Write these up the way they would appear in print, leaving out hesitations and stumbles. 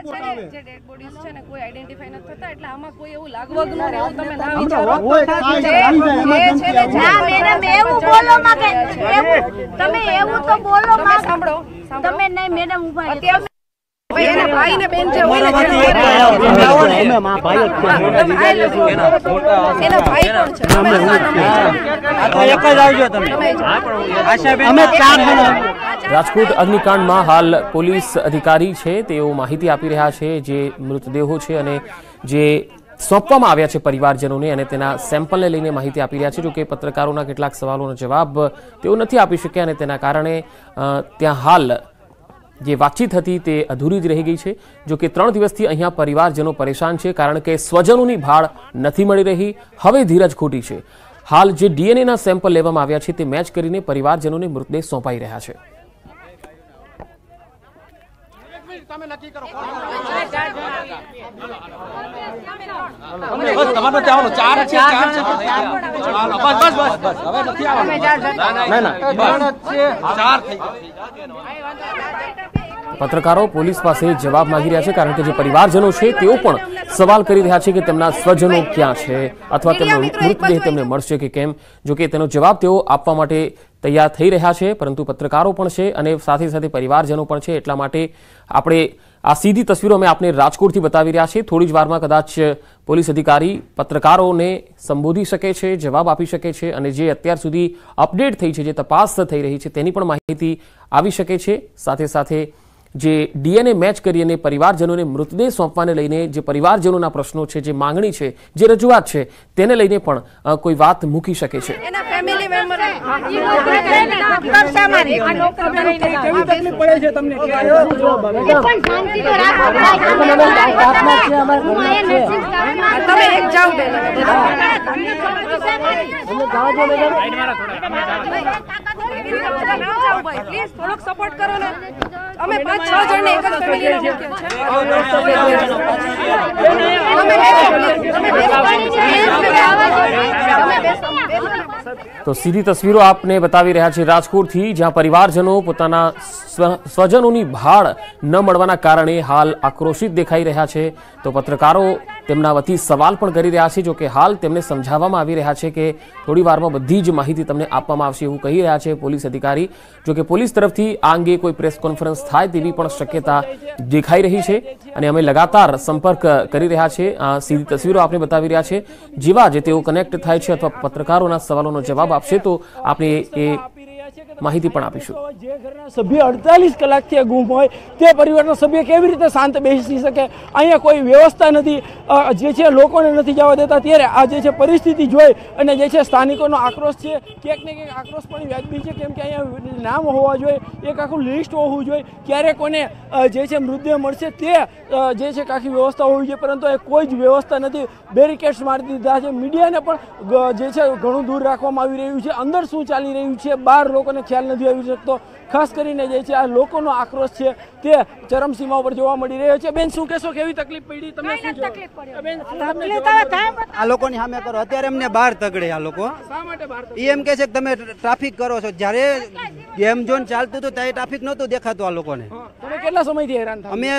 જે dead bodies છે ને કોઈ આઈડેન્ટિફાઈ નથી થતા એટલે આમાં કોઈ એવું લાગવગનું ને એવું તમે ના વિચારો ના મેડમ એવું બોલો માં કે તમે એવું તો બોલો માં સાંભળો તમે નહીં મેડમ ઉભા રહો એના ભાઈ ને બેન જે હોય ને એના ભાઈ કોણ છે રાજકોટ અગ્નિકાંડમાં હાલ પોલીસ અધિકારી છે તેઓ માહિતી આપી રહ્યા છે જે મૃતદેહો છે અને જે સોંપવામાં આવ્યા છે પરિવારજનોને અને તેના સેમ્પલને લઈને માહિતી આપી રહ્યા છે જો કે પત્રકારોના કેટલાક સવાલોનો જવાબ તેઓ નથી આપી શક્યા અને તેના કારણે ત્યાં હાલ જે વાતચીત હતી તે અધૂરી જ રહી ગઈ છે જો કે 3 દિવસથી અહીંયા પરિવારજનો પરેશાન છે કારણ કે સ્વજનોની ભાળ નથી મળી રહી હવે ધીરજ ખોટી છે હાલ જે ડીએનએના સેમ્પલ લેવામાં આવ્યા છે તે મેચ કરીને પરિવારજનોને મૃતદેહ સોંપાઈ રહ્યા છે પત્રકારો પોલીસ પાસે જવાબ માંગી રહ્યા છે કારણ કે જે પરિવારજનો છે તેઓ પણ સવાલ કરી રહ્યા છે કે તેમના સ્વજનો ક્યાં છે અથવા તેમનો મૃતદેહ તેમને મળશે કે કેમ જો કે તેનો જવાબ તેઓ આપવા માટે તૈયાર થઈ રહ્યા છે પરંતુ પત્રકારો પણ છે અને સાથે સાથે પરિવારજનો પણ છે એટલા માટે આપણે આ સીધી તસવીરો અમે આપને રાજકોટથી બતાવી રહ્યા છીએ થોડી જ વારમાં કદાચ પોલીસ અધિકારી પત્રકારોને સંબોધી શકે છે જવાબ આપી શકે છે અને જે અત્યાર સુધી અપડેટ થઈ છે જે તપાસ થઈ રહી છે તેની પણ માહિતી આવી શકે છે સાથે સાથે જે ડીએનએ મેચ કરી અને પરિવારજનોને મૃતદેહ સોંપવાને લઈને જે પરિવારજનોના પ્રશ્નો છે જે માંગણી છે જે રજૂઆત છે તેને લઈને પણ કોઈ વાત મૂકી શકે છે એના ફેમિલી મેમ્બર તમે એક જાઓ પ્લીઝ થોડોક સપોર્ટ કરો ને અમે 5-6 જણને એક જ ફેમિલીના મૂક્યા છે તો સીધી તસવીરો આપને બતાવી રહ્યા છે રાજકોટથી જ્યાં પરિવારજનો પોતાના સ્વજનોની ભાળ ન મળવાના કારણે હાલ આક્રોશિત દેખાઈ રહ્યા છે તો પત્રકારો તેમના વતી સવાલ પણ કરી રહ્યા છે જો કે હાલ તેમને સમજાવવામાં આવી રહ્યા છે કે થોડી વારમાં બધી જ માહિતી તમને આપવામાં આવશે એવું કહી રહ્યા છે પોલીસ અધિકારી જો કે પોલીસ તરફથી આ અંગે કોઈ પ્રેસ કોન્ફરન્સ થાય તેવી પણ શક્યતા દેખાઈ રહી છે અને અમે લગાતાર સંપર્ક કરી રહ્યા છે સીધી તસવીરો આપને બતાવી રહ્યા છે જેવા જે તેઓ કનેક્ટ થાય છે અથવા પત્રકારોના સવાલોનો જવાબ આપશે તો આપણે એ માહિતી પણ આપીશું જે ઘરના સભ્ય 48 કલાકથી ગુમ હોય તે પરિવારના સભ્ય કેવી રીતે શાંત બેસી શકે અહીંયા કોઈ વ્યવસ્થા નથી જે છે લોકોને નથી જવા દેતા ત્યારે આ જે છે પરિસ્થિતિ જોઈ અને જે છે સ્થાનિકોનો આક્રોશ છે ક્યાંક ને ક્યાંક આક્રોશ પણ વ્યાજબી છે કેમ કે અહીંયા નામ હોવા જોઈએ એક આખું લિસ્ટ હોવું જોઈએ ક્યારે કોને જે છે મૃતદેહ મળશે તે જે છે આખી વ્યવસ્થા હોવી જોઈએ પરંતુ એ કોઈ જ વ્યવસ્થા નથી બેરિકેડ્સ મારી દીધા છે મીડિયાને પણ જે છે ઘણું દૂર રાખવામાં આવી રહ્યું છે અંદર શું ચાલી રહ્યું છે બહાર લોકોને ખ્યાલ નથી આવી શકતો ખાસ કરીને જે છે આ લોકોનો આક્રોશ છે તે ચરમસીમા ઉપર જોવા મળી રહ્યો છે બેન શું કહેશો કેવી તકલીફ પડી તમને શું તકલીફ પડી બેન આ લોકોની સામે કરો અત્યારે એમને બહાર તગડે આ લોકો શા માટે બહાર એમ કહે છે કે તમે ટ્રાફિક કરો છો જ્યારે ગેમ ઝોન ચાલતું હતું ત્યારે ટ્રાફિક નહોતું દેખાતું આ લોકોને તમે કેટલા સમયથી હેરાન થાવ અમે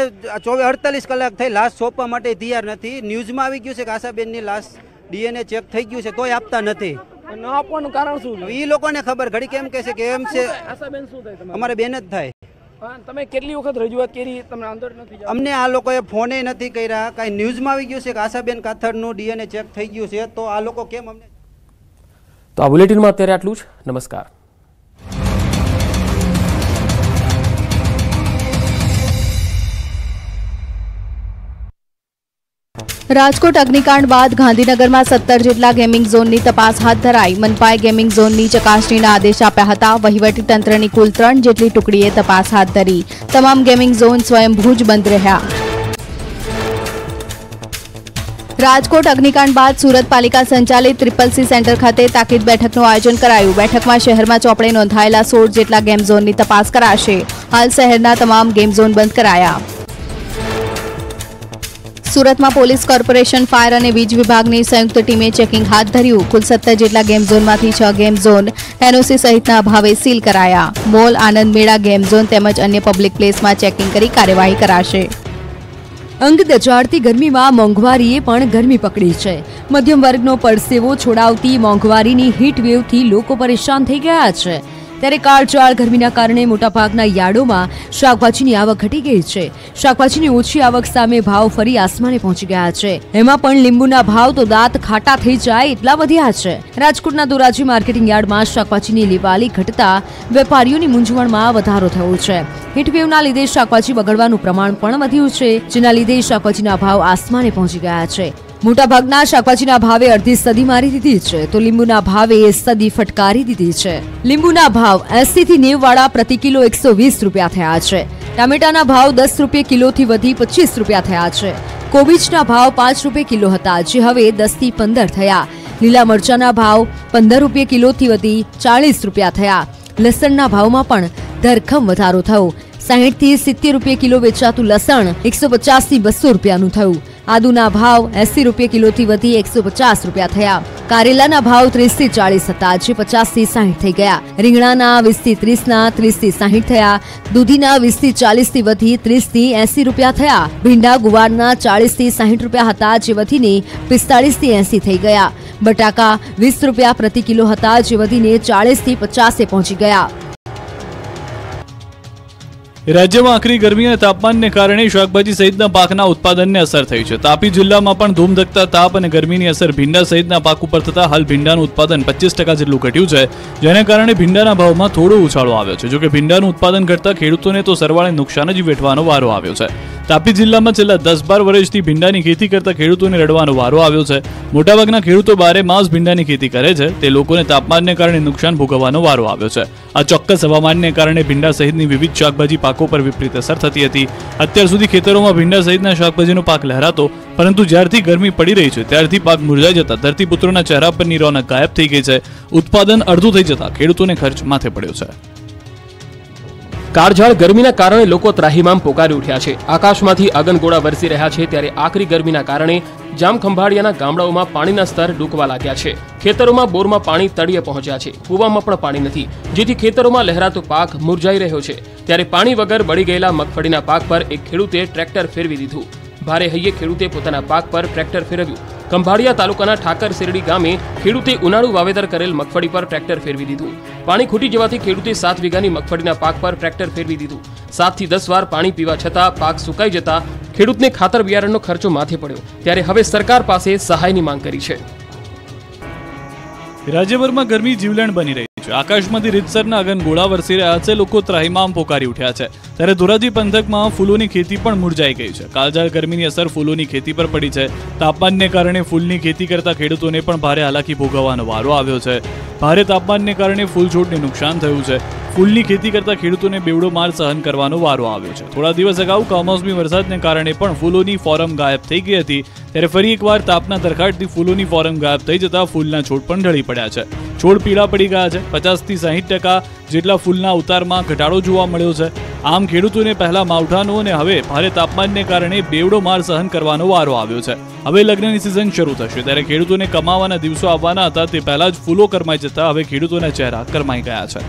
48 કલાક થઈ લાશ સોંપવા માટે તૈયાર નથી ન્યૂઝમાં આવી ગયું છે કે આશાબેનની લાશ ડીએનએ ચેક થઈ ગયું છે તોય આપતા નથી ન આપવાનું કારણ શું એ લોકોને ખબર ઘડી કેમ કહે છે કે એમ છે આશાબેન શું થાય તમારે અમારે બેન જ થાય તમે કેટલી વખત રજૂઆત કરી તમને અંદર નથી અમને આ લોકોએ ફોને નથી કર્યા કાંઈ ન્યૂઝમાં આવી ગયું છે કે આશાબેન કાથડનું ડીએનએ ચેક થઈ ગયું છે તો આ લોકો કેમ અમને તો આ બુલેટિનમાં અત્યારે આટલું જ નમસ્કાર રાજકોટ અગ્નિકાંડ બાદ ગાંધીનગરમાં 17 જેટલા ગેમિંગ ઝોનની તપાસ હાથ ધરાઈ મનપાએ ગેમિંગ ઝોનની ચકાસણીના આદેશ આપ્યા હતા વહીવટીતંત્રની કુલ 3 જેટલી ટુકડીએ તપાસ હાથ ધરી તમામ ગેમિંગ ઝોન સ્વયંભૂ જ બંધ રહ્યા રાજકોટ અગ્નિકાંડ બાદ સુરત પાલિકા સંચાલિત CCC સેન્ટર ખાતે તાકીદ બેઠકનું આયોજન કરાયું બેઠકમાં શહેરમાં ચોપડે નોંધાયેલા 16 જેટલા ગેમ ઝોનની તપાસ કરાશે હાલ શહેરના તમામ ગેમ ઝોન બંધ કરાયા સુરતમાં પોલીસ કોર્પોરેશન ફાયર અને વીજ વિભાગની સંયુક્ત ટીમે ચેકિંગ હાથ ધર્યું કુલ 17 જેટલા ગેમ ઝોનમાંથી 6 ગેમ ઝોન એનઓસી સહિતના અભાવે સીલ કરાયા મોલ આનંદ મેળા ગેમ ઝોન તેમજ અન્ય પબ્લિક પ્લેસમાં ચેકિંગ કરી કાર્યવાહી કરાશે અંગ દચાડતી ગરમીમાં મોંઘવારીએ પણ ગરમી પકડી છે. મધ્યમ વર્ગનો પરસેવો છોડાવતી મોંઘવારીની હીટ વેવથી લોકો પરેશાન થઈ ગયા છે. ત્યારે કાળઝાળ ગરમીના કારણે મોટાભાગના યાર્ડોમાં શાકભાજીની આવક ઘટી ગઈ છે. શાકભાજીની ઓછી આવક સામે ભાવ ફરી આસમાને પહોંચી ગયા છે. એમાં પણ લીંબુના ભાવ તો દાંત ખાટા થઈ જાય એટલા વધ્યા છે. રાજકોટના ધોરાજી માર્કેટિંગ યાર્ડમાં શાકભાજીની લેવાલી ઘટતા વેપારીઓની મૂંઝવણમાં વધારો થયો છે. હીટવેવના લીધે શાકભાજી બગડવાનું પ્રમાણ પણ વધ્યું છે, જેના લીધે શાકભાજીના ભાવ આસમાને પહોંચી ગયા છે. મોટાભાગના શાકભાજીના ભાવે અડધી સદી મારી દીધી છે, તો લીંબુના ભાવે સદી ફટકારી દીધી છે. લીંબુના ભાવ 80 થી 90 વાળા પ્રતિ કિલો 120 રૂપિયા થયા છે. ટામેટાના ભાવ 10 રૂપિયા કિલોથી વધી 25 રૂપિયા થયા છે. કોબીજના ભાવ 5 રૂપિયા કિલો હતા, જે હવે 10 થી 15 થયા. લીલા મરચાના ભાવ 15 રૂપિયા કિલોથી વધી 40 રૂપિયા થયા. લસણના ભાવમાં પણ ધરખમ વધારો થયો. 60 થી 70 રૂપિયા કિલો વેચાતું લસણ 150 થી 200 રૂપિયાનું થયું. આદુના ભાવ 80 રૂપિયા કિલોથી વધી 150 રૂપિયા થયા. કારેલાના ભાવ 30 થી 40 હતા, જે 50 થી 60 થઈ ગયા. રીંગણાના 20 થી 30 ના 30 થી 60 થયા. દૂધીના 20 થી 40 થી વધી 30 થી 80 રૂપિયા થયા. ભીંડા ગુવારના 40 થી 60 રૂપિયા હતા, જે વધીને 45 થી 80 થઈ ગયા. બટાકા 20 રૂપિયા પ્રતિ કિલો હતા, જે વધીને 40 થી 50 પહોંચી ગયા. રાજ્યમાં આકરી ગરમી અને તાપમાનને કારણે શાકભાજી સહિતના પાકના ઉત્પાદનને અસર થઈ છે. તાપી જિલ્લામાં પણ ધૂમધકતા તાપ અને ગરમીની અસર ભીંડા સહિતના પાક ઉપર થતા હાલ ભીંડાનું ઉત્પાદન 25% જેટલું ઘટ્યું છે, જેને કારણે ભીંડાના ભાવમાં થોડો ઉછાળો આવ્યો છે. જોકે ભીંડાનું ઉત્પાદન ઘટતા ખેડૂતોને તો સરવાળે નુકસાન જ વેઠવાનો વારો આવ્યો છે. તાપી જિલ્લામાં છેલ્લા 10-12 વર્ષથી ભીંડાની ખેતી કરતા ખેડૂતોને રડવાનો વારો આવ્યો છે. મોટાભાગના ખેડૂતો 12 માસ ભીંડાની ખેતી કરે છે, તે લોકોને તાપમાનને કારણે નુકસાન ભોગવવાનો વારો આવ્યો છે. આ ચોક્કસ હવામાનને કારણે ભીંડા સહિતની વિવિધ શાકભાજી પાકો પર વિપરીત અસર થતી હતી. અત્યાર સુધી ખેતરોમાં ભીંડા સહિતના શાકભાજીનો પાક લહેરાતો, પરંતુ જ્યારથી ગરમી પડી રહી છે ત્યારથી પાક મુરઝાઈ જતા ધરતીપુત્રોના ચહેરા પરની રોનક ગાયબ થઈ ગઈ છે. ઉત્પાદન અડધું થઈ જતા ખેડૂતોને ખર્ચ માથે પડ્યો છે. કાળઝાળ ગરમીના કારણે લોકો ત્રાહિમામ પોકારી ઉઠ્યા છે. આકાશમાંથી અગનગોળા વરસી રહ્યા છે, ત્યારે આકરી ગરમીના કારણે જામખંભાળિયાના ગામડાઓમાં પાણીના સ્તર ડૂકવા લાગ્યા છે. ખેતરોમાં બોરમાં પાણી તળિયે પહોંચ્યા છે. કૂવામાં પણ પાણી નથી, જેથી ખેતરોમાં લહેરાતો પાક મુરઝાઈ રહ્યો છે. ત્યારે પાણી વગર બળી ગયેલા મગફળીના પાક પર એક ખેડૂતે ટ્રેક્ટર ફેરવી દીધું. ભારે હૈયે ખેડૂતે પોતાના પાક પર ટ્રેક્ટર ફેરવ્યું. ખંભાળિયા તાલુકાના ઠાકર શેરડી ગામે ખેડૂતે ઉનાળુ વાવેતર કરેલ મગફળી પર ટ્રેક્ટર ફેરવી દીધું. પાણી ખૂટી જવાથી ખેડૂતે 7 વીઘાની મગફળીના પાક પર ટ્રેક્ટર ફેરવી દીધું. 7 થી 10 વાર પાણી પીવા છતાં પાક સુકાઈ જતા ખેડૂતને ખાતર બિયારણનો ખર્ચો માથે પડ્યો. ત્યારે હવે સરકાર પાસે સહાયની માંગ કરી છે. રાજ્યભરમાં ગરમી જીવલેણ બની રહી છે. આકાશમાંથી રીતસરના અગનગોળા વરસી રહ્યા છે. લોકો ત્રાહિમામ પોકારી ઉઠ્યા છે. ત્યારે ધોરાજી પંથકમાં ફૂલોની ખેતી પણ મુરઝાઈ ગઈ છે. કાળઝાળ ગરમીની અસર ફૂલોની ખેતી પર પડી છે. તાપમાનને કારણે ફૂલની ખેતી કરતા ખેડૂતોને પણ ભારે હાલાકી ભોગવવાનો વારો આવ્યો છે. ભારે તાપમાનને કારણે ફૂલ છોડને નુકસાન થયું છે. ફૂલની ખેતી કરતા ખેડૂતોને બેવડો માર સહન કરવાનો વારો આવ્યો છે. થોડા દિવસ અગાઉ કમોસમી વરસાદને કારણે પણ ફૂલોની ફોરમ ગાયબ થઈ ગઈ હતી. ત્યારે ફરી એકવાર તાપના તરખાટથી ફૂલોની ફોરમ ગાયબ થઈ જતા ફૂલના છોડ પણ ઢળી પડ્યા છે. છોડ પીળા પડી ગયા છે. 50 થી 60% જેટલા ફૂલના ઉતારમાં ઘટાડો જોવા મળ્યો છે. આમ ખેડૂતોને પહેલા માવઠાનો અને હવે ભારે તાપમાનને કારણે બેવડો માર સહન કરવાનો વારો આવ્યો છે. હવે લગ્નની સિઝન શરૂ થશે, ત્યારે ખેડૂતોને કમાવાના દિવસો આવવાના હતા તે પહેલા જ ફૂલો કરમાઈ જતા હવે ખેડૂતોના ચહેરા કરમાઈ ગયા છે.